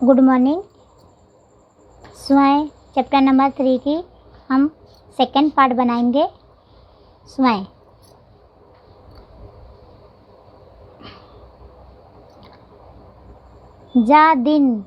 Good morning. स्वयं chapter number 3 की हम सेकंड पार्ट बनाएंगे। स्वयं जा दिन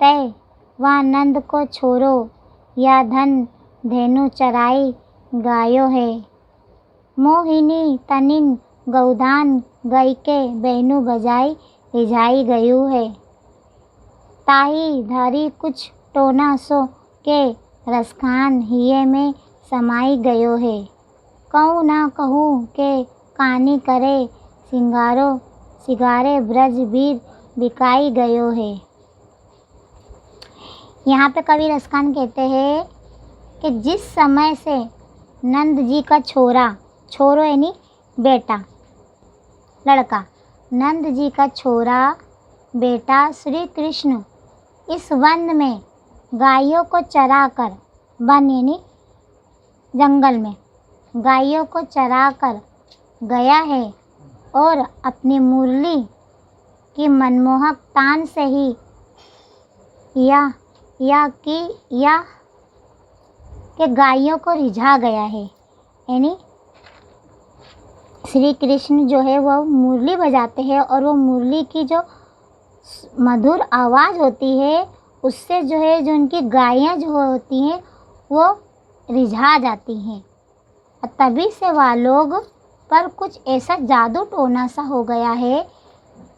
तय व नंद को छोरो, या धन धेनु चराई गायो है। मोहिनी तनिन गौदान गई के बेनु बजाई रिझाई गयु है। ताही धारी कुछ टोना सो के रसखान हिये में समाई गयो है। कहूँ ना कहूँ के कानी करे सिंगारो सिगारे ब्रज वीर बिकाई गयो है। यहाँ पे कवि रसखान कहते हैं कि जिस समय से नंद जी का छोरो यानी बेटा लड़का, नंद जी का छोरा बेटा श्री कृष्ण इस वन में गायों को चराकर, वन यानी जंगल में गायों को चराकर गया है और अपनी मुरली की मनमोहक तान से ही या कि गायों को रिझा गया है। यानी श्री कृष्ण जो है वह मुरली बजाते हैं और वो मुरली की जो मधुर आवाज़ होती है उससे जो है जो उनकी गायें जो होती हैं वो रिझा जाती हैं। और तभी से वह लोग पर कुछ ऐसा जादू टोना सा हो गया है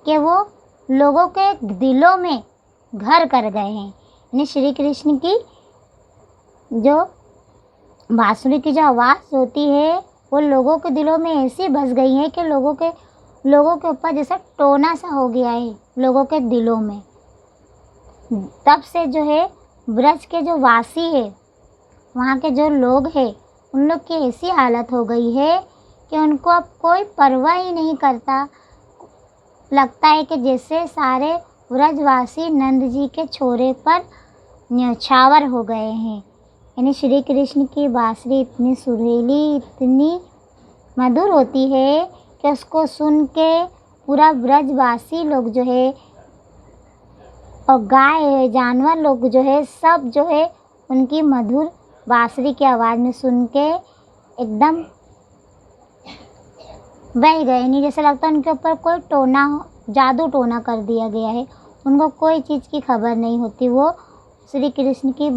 कि वो लोगों के दिलों में घर कर गए हैं। यानी श्री कृष्ण की जो बांसुरी की जो आवाज़ होती है वो लोगों के दिलों में ऐसी बस गई है कि लोगों के ऊपर जैसा टोना सा हो गया है लोगों के दिलों में। तब से जो है ब्रज के जो वासी है, वहाँ के जो लोग हैं, उन लोग की ऐसी हालत हो गई है कि उनको अब कोई परवाह ही नहीं करता। लगता है कि जैसे सारे ब्रजवासी नंद जी के छोरे पर न्यौछावर हो गए हैं। यानी श्री कृष्ण की बांसुरी इतनी सुरीली, इतनी मधुर होती है कि उसको सुन के पूरा ब्रजवासी लोग जो है और गाय है, जानवर लोग जो है, सब जो है उनकी मधुर बांसुरी की आवाज़ में सुन के एकदम बह गए। नहीं जैसे लगता है उनके ऊपर कोई जादू टोना कर दिया गया है। उनको कोई चीज़ की खबर नहीं होती। वो श्री कृष्ण की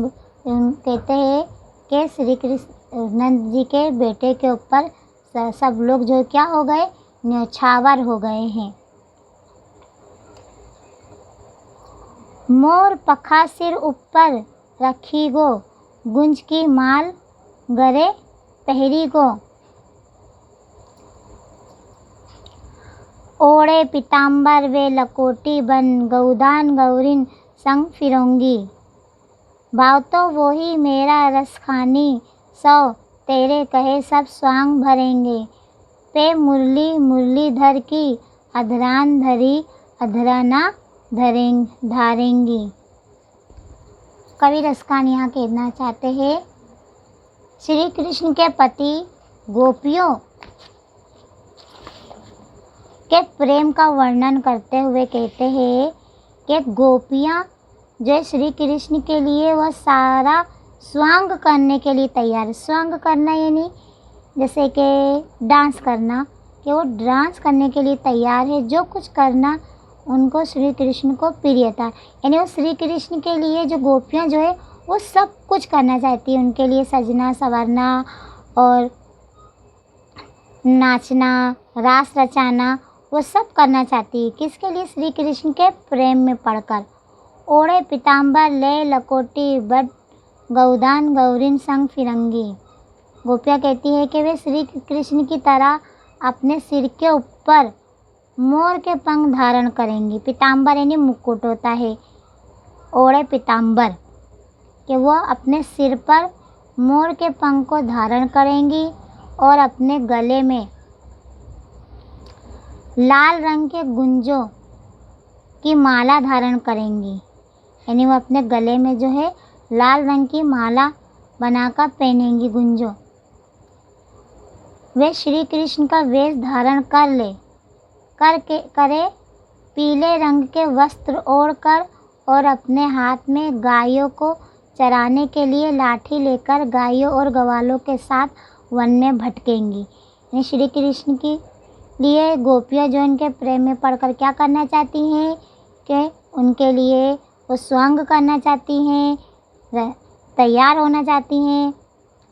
कहते हैं कि श्री कृष्ण नंद जी के बेटे के ऊपर सब लोग जो क्या हो गए, न्यौछावर हो गए हैं। मोर पखा सिर ऊपर रखी गो, गुंज की माल गरे पहरी गो। ओढ़े पीताम्बर वे लकोटी बन, गौदान गौरीन संग फिरोंगी। भाव तो वही मेरा रसखानी, सौ तेरे कहे सब स्वांग भरेंगे। पे मुरली मुरलीधर की, अधरान धरी अधराना धारेंगी। कवि रसखान यहाँ कहना चाहते हैं श्री कृष्ण के पति गोपियों के प्रेम का वर्णन करते हुए कहते हैं कि गोपियाँ जो श्री कृष्ण के लिए वह सारा स्वांग करने के लिए तैयार है। स्वांग करना यानी जैसे कि डांस करना, कि वो डांस करने के लिए तैयार है। जो कुछ करना उनको श्री कृष्ण को प्रिय था। यानी वो श्री कृष्ण के लिए जो गोपियाँ जो है वो सब कुछ करना चाहती है। उनके लिए सजना संवरना और नाचना, रास रचाना, वो सब करना चाहती है। किसके लिए? श्री कृष्ण के प्रेम में पड़कर। ओढ़े पीताम्बर ले लकोटी बट, गौदान गौरीन संग फिरंगी। गोपियाँ कहती है कि वे श्री कृष्ण की तरह अपने सिर के ऊपर मोर के पंख धारण करेंगी। पीताम्बर यानी मुकुट होता है। ओढ़े पीताम्बर कि वो अपने सिर पर मोर के पंख को धारण करेंगी और अपने गले में लाल रंग के गुंजों की माला धारण करेंगी। यानी वो अपने गले में जो है लाल रंग की माला बनाकर पहनेंगी गुंजों। वे श्री कृष्ण का वेश धारण करे पीले रंग के वस्त्र ओढ़कर और अपने हाथ में गायों को चराने के लिए लाठी लेकर गायों और ग्वालों के साथ वन में भटकेंगी। यानी श्री कृष्ण के लिए गोपियाँ जो इनके प्रेम में पड़कर क्या करना चाहती हैं कि उनके लिए वो स्वांग करना चाहती हैं, तैयार होना चाहती हैं,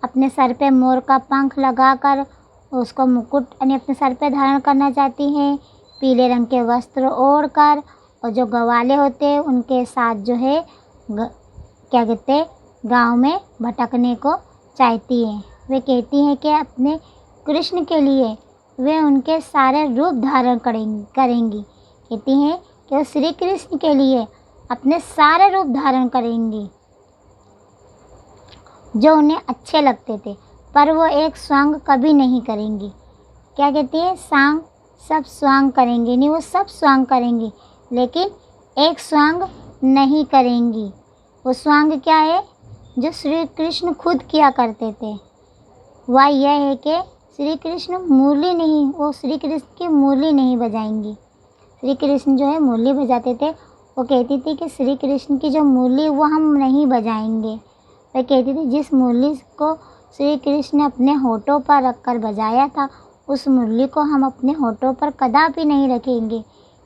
अपने सर पे मोर का पंख लगाकर उसको मुकुट यानी अपने सर पे धारण करना चाहती हैं, पीले रंग के वस्त्र ओढ़कर, और जो ग्वाले होते हैं उनके साथ जो है क्या कहते हैं गाँव में भटकने को चाहती हैं। वे कहती हैं कि अपने कृष्ण के लिए वे उनके सारे रूप धारण करेंगी। कहती हैं कि वो श्री कृष्ण के लिए अपने सारे रूप धारण करेंगी जो उन्हें अच्छे लगते थे, पर वो एक स्वांग कभी नहीं करेंगी। क्या कहती है? सांग सब स्वांग करेंगी, नहीं वो सब स्वांग करेंगी लेकिन एक स्वांग नहीं करेंगी। वो स्वांग क्या है जो श्री कृष्ण खुद किया करते थे? वह यह है कि श्री कृष्ण मुरली नहीं, वो श्री कृष्ण की मुरली नहीं बजाएंगी। श्री कृष्ण जो है मुरली बजाते थे, वो कहती थी कि श्री कृष्ण की जो मुरली वो हम नहीं बजाएंगे। वह कहती थी जिस मुरली को श्री कृष्ण ने अपने होठों पर रखकर बजाया था उस मुरली को हम अपने होठों पर कदापि नहीं रखेंगे,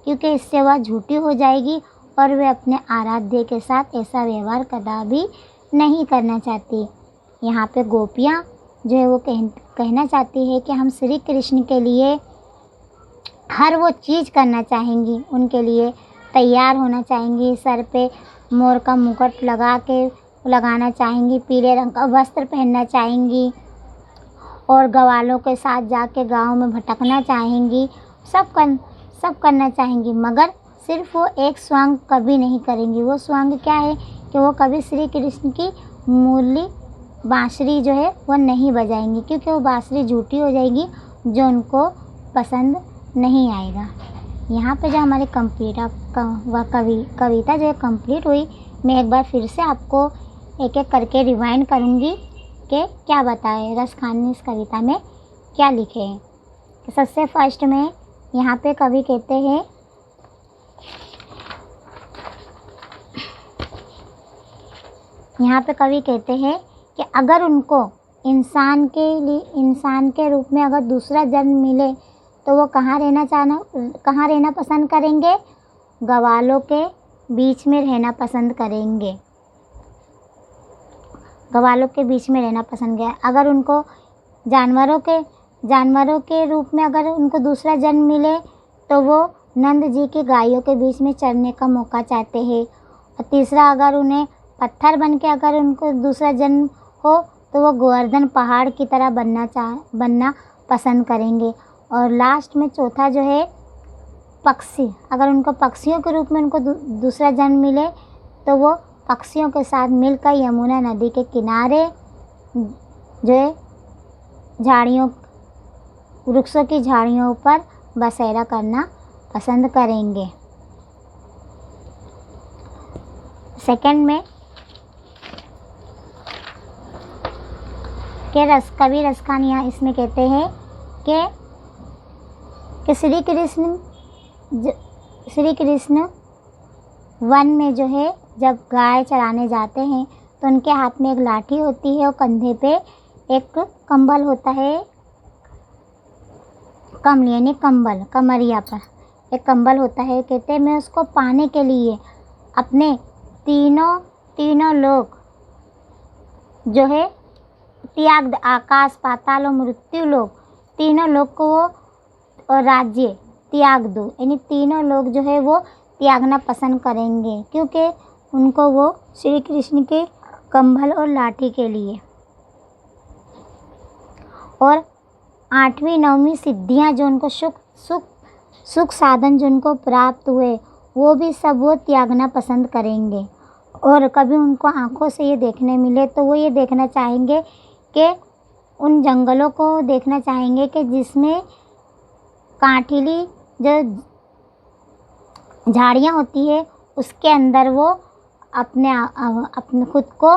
क्योंकि इससे वह झूठी हो जाएगी और वे अपने आराध्य के साथ ऐसा व्यवहार कदापि नहीं करना चाहती। यहाँ पे गोपियाँ जो है वो कहना चाहती है कि हम श्री कृष्ण के लिए हर वो चीज़ करना चाहेंगी, उनके लिए तैयार होना चाहेंगी, सर पे मोर का मुकुट लगाना चाहेंगी, पीले रंग का वस्त्र पहनना चाहेंगी और ग्वालों के साथ जाके गांव में भटकना चाहेंगी, सब करना चाहेंगी, मगर सिर्फ वो एक स्वांग कभी नहीं करेंगी। वो स्वांग क्या है कि वो कभी श्री कृष्ण की मुरली बांसुरी जो है वो नहीं बजाएंगी, क्योंकि वो बांसुरी झूठी हो जाएगी जो उनको पसंद नहीं आएगा। यहाँ पे जो हमारे कविता जो है कंप्लीट हुई, मैं एक बार फिर से आपको एक एक करके रिवाइंड करूँगी कि क्या बताए रस खान ने इस कविता में क्या लिखे हैं। तो सबसे फर्स्ट में यहाँ पे कवि कहते हैं कि अगर उनको इंसान के रूप में अगर दूसरा जन्म मिले तो वो कहाँ रहना पसंद करेंगे? ग्वालों के बीच में रहना पसंद करेंगे। ग्वालों के बीच में रहना पसंद है। अगर उनको जानवरों के रूप में अगर उनको दूसरा जन्म मिले तो वो नंद जी की गायों के बीच में चरने का मौका चाहते हैं। और तीसरा, अगर उन्हें पत्थर बन के अगर उनको दूसरा जन्म हो तो वो गोवर्धन पहाड़ की तरह बनना पसंद करेंगे। और लास्ट में चौथा जो है पक्षी, अगर उनको पक्षियों के रूप में उनको दूसरा जन्म मिले तो वो पक्षियों के साथ मिलकर यमुना नदी के किनारे जो है वृक्षों की झाड़ियों पर बसेरा करना पसंद करेंगे। सेकंड में कवि रसखान यहाँ इसमें कहते हैं कि श्री कृष्ण वन में जो है जब गाय चराने जाते हैं तो उनके हाथ में एक लाठी होती है और कंधे पे एक कंबल होता है, कमरिया पर एक कंबल होता है। कहते हैं मैं उसको पाने के लिए अपने तीनों लोग जो है त्याग, आकाश पाताल और मृत्यु लोग, तीनों लोग को वो और राज्य त्याग दो, यानी तीनों लोग जो है वो त्यागना पसंद करेंगे, क्योंकि उनको वो श्री कृष्ण के कंबल और लाठी के लिए। और 8वीं 9वीं सिद्धियां जो उनको सुख साधन जो उनको प्राप्त हुए वो भी सब वो त्यागना पसंद करेंगे। और कभी उनको आँखों से ये देखने मिले तो वो ये देखना चाहेंगे कि उन जंगलों को देखना चाहेंगे कि जिसमें कांटीली जो झाड़ियाँ होती है उसके अंदर वो अपने खुद को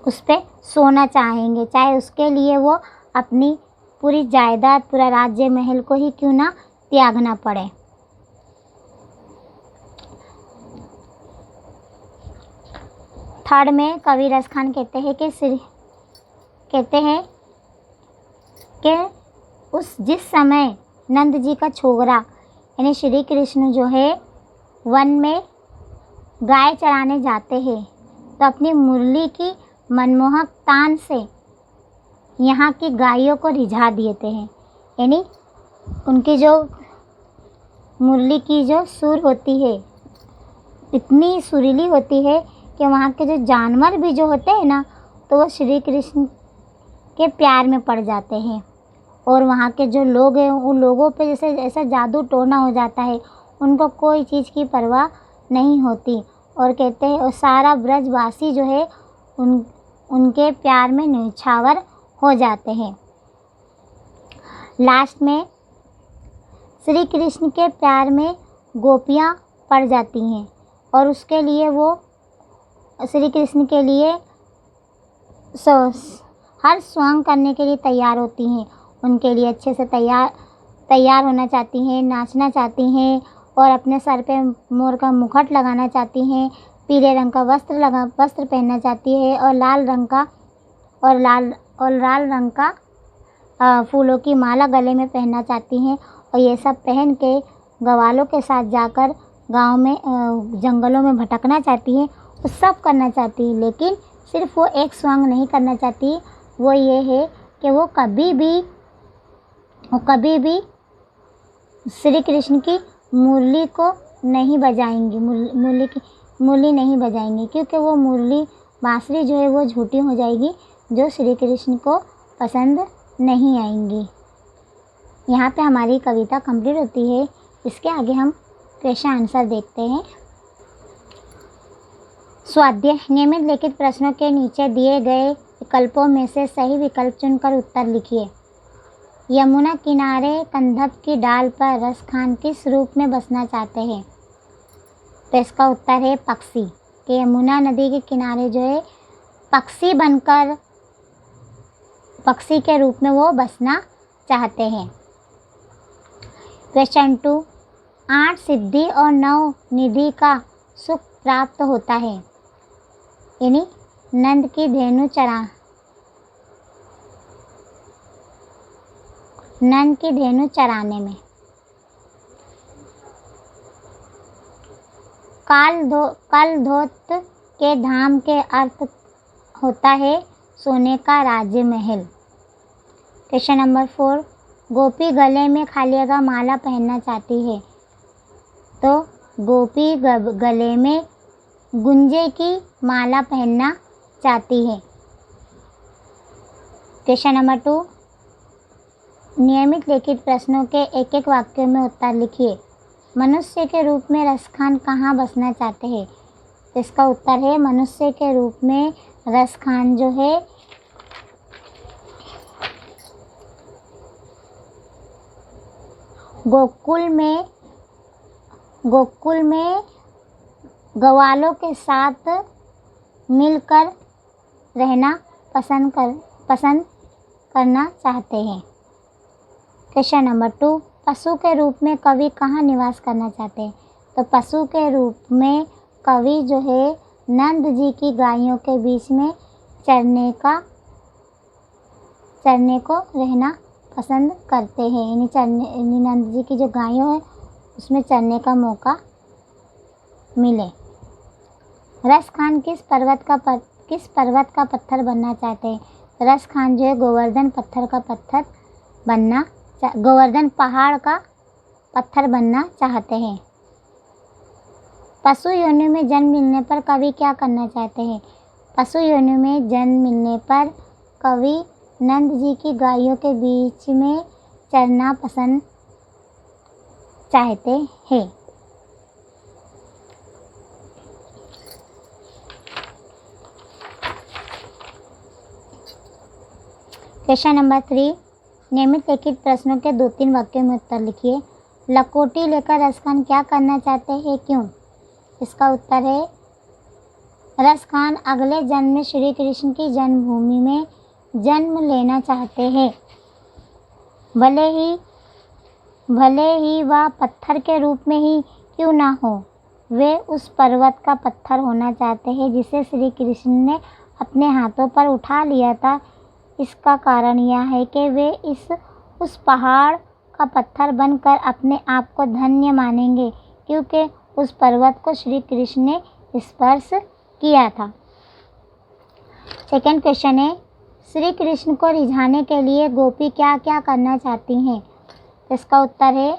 उस पर सोना चाहेंगे, चाहे उसके लिए वो अपनी पूरी जायदाद, पूरा राज्य महल को ही क्यों ना त्यागना पड़े। थर्ड में कवि रस खान कहते हैं कि जिस समय नंद जी का छोकरा यानी श्री कृष्ण जो है वन में गाय चराने जाते हैं तो अपनी मुरली की मनमोहक तान से यहाँ की गायों को रिझा देते हैं। यानी उनकी जो मुरली की जो सुर होती है इतनी सुरीली होती है कि वहाँ के जो जानवर भी जो होते हैं ना तो वो श्री कृष्ण के प्यार में पड़ जाते हैं। और वहाँ के जो लोग हैं उन लोगों पे जैसे ऐसा जादू टोना हो जाता है, उनको कोई चीज़ की परवाह नहीं होती। और कहते हैं और सारा ब्रजवासी जो है उनके प्यार में न्यौछावर हो जाते हैं। लास्ट में श्री कृष्ण के प्यार में गोपियाँ पड़ जाती हैं और उसके लिए वो श्री कृष्ण के लिए हर स्वांग करने के लिए तैयार होती हैं। उनके लिए अच्छे से तैयार होना चाहती हैं, नाचना चाहती हैं और अपने सर पे मोर का मुकुट लगाना चाहती हैं, पीले रंग का वस्त्र पहनना चाहती है और लाल रंग का फूलों की माला गले में पहनना चाहती हैं। और ये सब पहन के ग्वालों के साथ जाकर गांव में जंगलों में भटकना चाहती हैं। वो सब करना चाहती है, लेकिन सिर्फ वो एक स्वांग नहीं करना चाहती। वो ये है कि वो कभी भी श्री कृष्ण की मुरली को नहीं बजाएंगी, मुरली नहीं बजाएंगी, क्योंकि वो मुरली बांसुरी जो है वो झूठी हो जाएगी, जो श्री कृष्ण को पसंद नहीं आएंगी। यहाँ पे हमारी कविता कंप्लीट होती है। इसके आगे हम क्वेश्चन आंसर देखते हैं। स्वाध्याय नियमित लिखित प्रश्नों के नीचे दिए गए विकल्पों में से सही विकल्प चुनकर उत्तर लिखिए। यमुना किनारे कंधप की डाल पर रस खान किस रूप में बसना चाहते हैं? तो इसका उत्तर है पक्षी, कि यमुना नदी के किनारे जो है पक्षी के रूप में वो बसना चाहते हैं। क्वेश्चन 2, 8 सिद्धि और 9 निधि का सुख प्राप्त होता है। यानी नंद की धेनु चराने में। कालधोत के धाम के अर्थ होता है सोने का राज्य महल। क्वेश्चन नंबर 4, गोपी गले में खालिया का माला पहनना चाहती है, तो गोपी गले में गुंजे की माला पहनना चाहती है। क्वेश्चन नंबर 2, नियमित लिखित प्रश्नों के एक एक वाक्य में उत्तर लिखिए। मनुष्य के रूप में रस खान कहाँ बसना चाहते हैं? इसका उत्तर है मनुष्य के रूप में रस खान जो है गोकुल में ग्वालों के साथ मिलकर रहना पसंद करना चाहते हैं। क्वेश्चन नंबर 2, पशु के रूप में कवि कहाँ निवास करना चाहते हैं? तो पशु के रूप में कवि जो है नंद जी की गायों के बीच में चरने को रहना पसंद करते हैं। यानी नंद जी की जो गायों है उसमें चरने का मौका मिले। रस खान किस पर्वत का पत्थर बनना चाहते हैं? रस खान जो है गोवर्धन पहाड़ का पत्थर बनना चाहते हैं। पशु योनि में जन्म मिलने पर कवि क्या करना चाहते हैं? पशु योनि में जन्म मिलने पर कवि नंद जी की गायों के बीच में चरना पसंद चाहते हैं। क्वेश्चन नंबर 3, नियमित लिखित प्रश्नों के 2-3 वाक्यों में उत्तर लिखिए। लकोटी लेकर रस खान क्या करना चाहते हैं, क्यों? इसका उत्तर है रस खान अगले जन्म में श्री कृष्ण की जन्मभूमि में जन्म लेना चाहते हैं। भले ही वह पत्थर के रूप में ही क्यों ना हो, वे उस पर्वत का पत्थर होना चाहते हैं जिसे श्री कृष्ण ने अपने हाथों पर उठा लिया था। इसका कारण यह है कि वे उस पहाड़ का पत्थर बनकर अपने आप को धन्य मानेंगे, क्योंकि उस पर्वत को श्री कृष्ण ने स्पर्श किया था। सेकंड क्वेश्चन है, श्री कृष्ण को रिझाने के लिए गोपी क्या क्या करना चाहती हैं? इसका उत्तर है